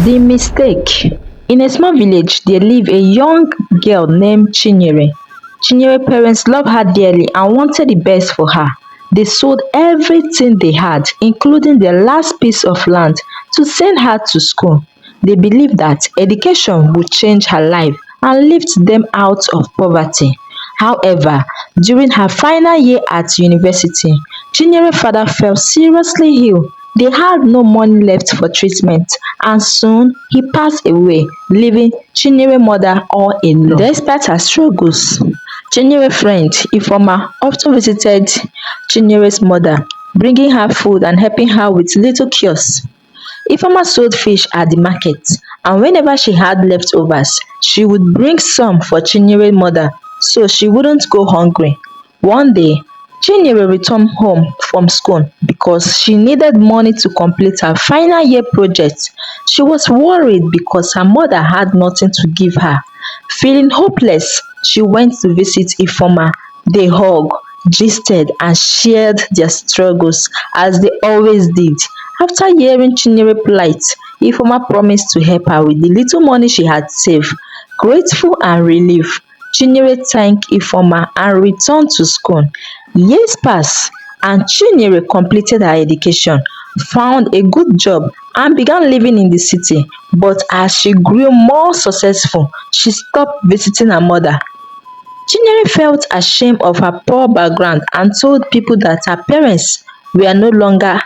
The mistake. In a small village, there lived a young girl named Chinyere. Chinyere's parents loved her dearly and wanted the best for her. They sold everything they had, including their last piece of land, to send her to school. They believed that education would change her life and lift them out of poverty. However, during her final year at university, Chinyere's father fell seriously ill. They had no money left for treatment, and soon he passed away, leaving Chinyere's mother all alone. Despite her struggles, Chinyere's friend Ifeoma often visited Chinyere's mother, bringing her food and helping her with little cures. Ifeoma sold fish at the market, and whenever she had leftovers, she would bring some for Chinyere's mother so she wouldn't go hungry. One day, Chinyere returned home from school because she needed money to complete her final year project. She was worried because her mother had nothing to give her. Feeling hopeless, she went to visit Ifeoma. They hugged, gisted, and shared their struggles as they always did. After hearing Chinyere's plight, Ifeoma promised to help her with the little money she had saved. Grateful and relieved, Chinyere thanked Ifeoma and returned to school. Years passed, and Chinyere completed her education, found a good job, and began living in the city. But as she grew more successful, she stopped visiting her mother. Chinyere felt ashamed of her poor background and told people that her parents were no longer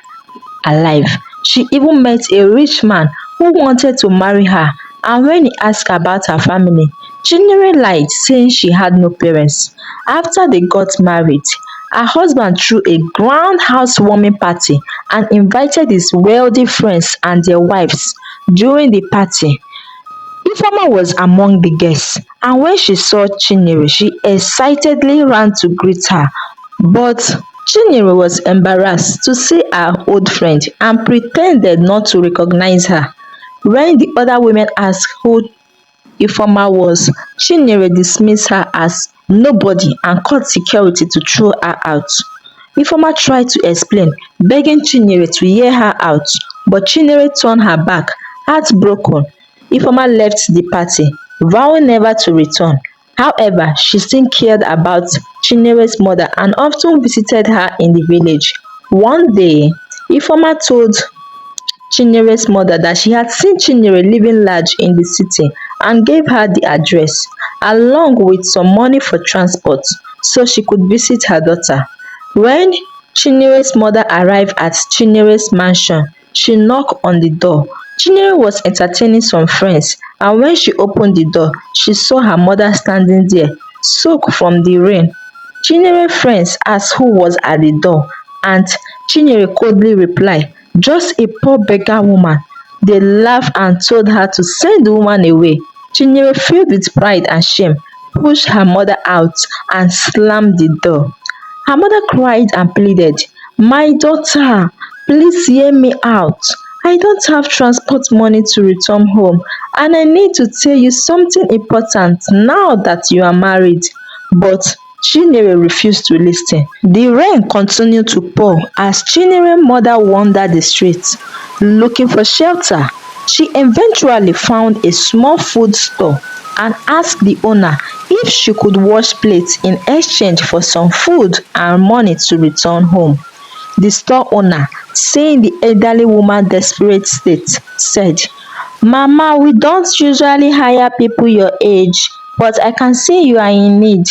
alive. She even met a rich man who wanted to marry her, and when he asked about her family, Chinyere lied, saying she had no parents. After they got married, her husband threw a grand housewarming party and invited his wealthy friends and their wives. During the party, Ifeoma was among the guests, and when she saw Chinyere, she excitedly ran to greet her. But Chinyere was embarrassed to see her old friend and pretended not to recognize her. When the other women asked who Ifeoma was, Chinyere dismissed her as nobody and called security to throw her out. Ifeoma tried to explain, begging Chinyere to hear her out, but Chinyere turned her back, heartbroken. Ifeoma left the party, vowing never to return. However, she still cared about Chinyere's mother and often visited her in the village. One day, Ifeoma told Chinyere's mother that she had seen Chinyere living large in the city and gave her the address, along with some money for transport, so she could visit her daughter. When Chinyere's mother arrived at Chinyere's mansion, she knocked on the door. Chinyere was entertaining some friends, and when she opened the door, she saw her mother standing there, soaked from the rain. Chinyere's friends asked who was at the door, and Chinyere coldly replied, "Just a poor beggar woman." They laughed and told her to send the woman away. Chinyere, filled with pride and shame, pushed her mother out and slammed the door. Her mother cried and pleaded, "My daughter, please hear me out. I don't have transport money to return home, and I need to tell you something important now that you are married." But Chinyere refused to listen. The rain continued to pour as Chinyere's mother wandered the streets looking for shelter. She eventually found a small food store and asked the owner if she could wash plates in exchange for some food and money to return home. The store owner, seeing the elderly woman's desperate state, said, "Mama, we don't usually hire people your age, but I can see you are in need."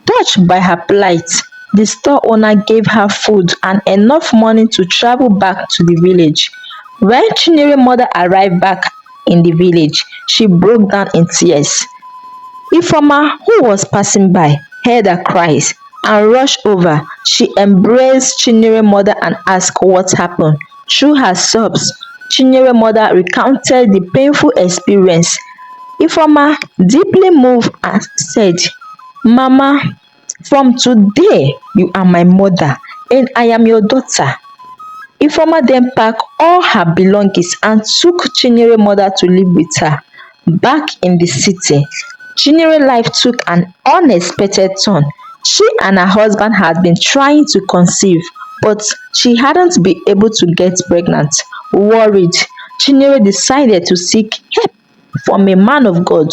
Touched by her plight, the store owner gave her food and enough money to travel back to the village. When Chinyere's mother arrived back in the village, she broke down in tears. Ifeoma, who was passing by, heard her cries and rushed over. She embraced Chinyere's mother and asked what happened. Through her sobs, Chinyere's mother recounted the painful experience. Ifeoma, deeply moved, and said, "Mama, from today you are my mother and I am your daughter." Ifeoma then packed all her belongings and took Chinyere's mother to live with her. Back in the city, Chinyere's life took an unexpected turn. She and her husband had been trying to conceive, but she hadn't been able to get pregnant. Worried, Chinyere decided to seek help from a man of God.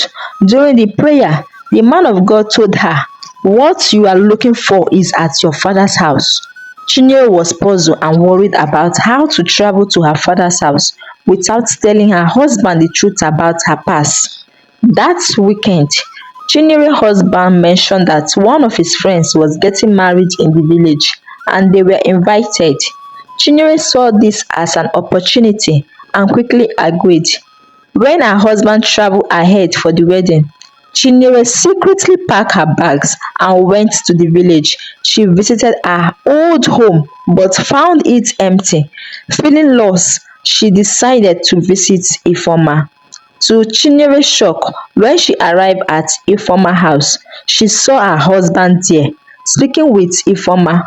During the prayer, the man of God told her, "What you are looking for is at your father's house." Chinyere was puzzled and worried about how to travel to her father's house without telling her husband the truth about her past. That weekend, Chinyere's husband mentioned that one of his friends was getting married in the village and they were invited. Chinyere saw this as an opportunity and quickly agreed. When her husband traveled ahead for the wedding, Chinyere secretly packed her bags and went to the village. She visited her old home but found it empty. Feeling lost, she decided to visit Ifeoma. To Chinyere's shock, when she arrived at Ifeoma's house, she saw her husband there, speaking with Ifeoma.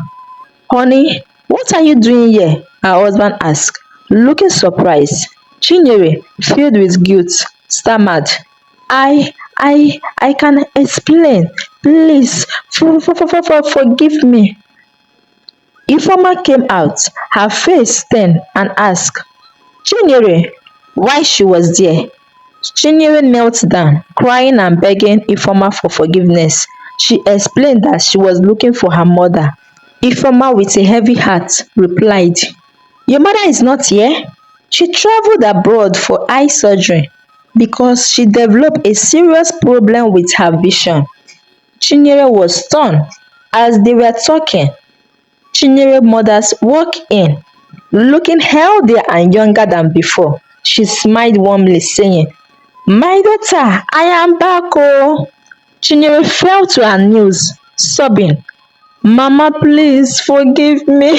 "Honey, what are you doing here?" her husband asked, looking surprised. Chinyere, filled with guilt, stammered, I can explain. Please, forgive me." Ifeoma came out, her face stern, and asked Chinyere why she was there. Chinyere knelt down, crying and begging Ifeoma for forgiveness. She explained that she was looking for her mother. Ifeoma, with a heavy heart, replied, "Your mother is not here. She traveled abroad for eye surgery because she developed a serious problem with her vision." Chinyere was stunned. As they were talking, Chinyere's mother walked in, looking healthier and younger than before. She smiled warmly, saying, "My daughter, I am back oh." Chinyere fell to her knees, sobbing, "Mama, please forgive me."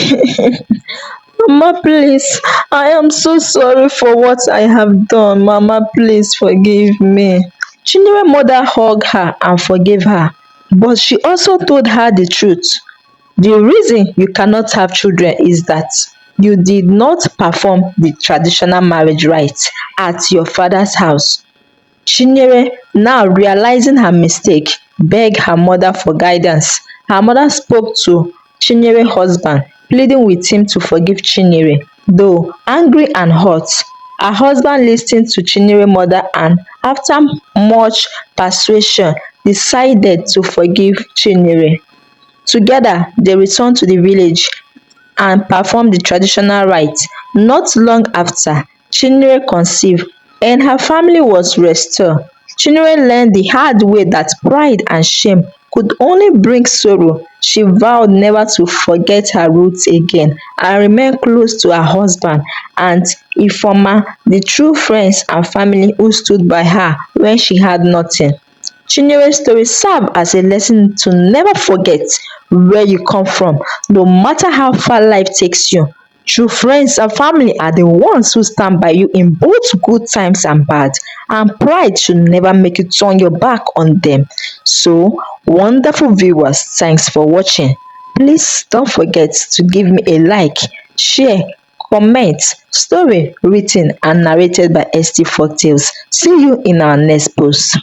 "Mama, please, I am so sorry for what I have done. Mama, please forgive me." Chinyere's mother hugged her and forgave her, but she also told her the truth. The reason you cannot have children is that you did not perform the traditional marriage rites at your father's house. Chinyere, now realizing her mistake, begged her mother for guidance. Her mother spoke to Chinyere's husband, pleading with him to forgive Chinyere. Though angry and hurt, her husband listened to Chinyere's mother and, after much persuasion, decided to forgive Chinyere. Together, they returned to the village and performed the traditional rites. Not long after, Chinyere conceived and her family was restored. Chinyere learned the hard way that pride and shame could only bring sorrow. She vowed never to forget her roots again and remain close to her husband and Ifeoma, the true friends and family who stood by her when she had nothing. Chinyere's story serves as a lesson to never forget where you come from, no matter how far life takes you. True friends and family are the ones who stand by you in both good times and bad, and pride should never make you turn your back on them. So, wonderful viewers, thanks for watching. Please don't forget to give me a like, share, comment. Story written and narrated by ST Folktales. See you in our next post.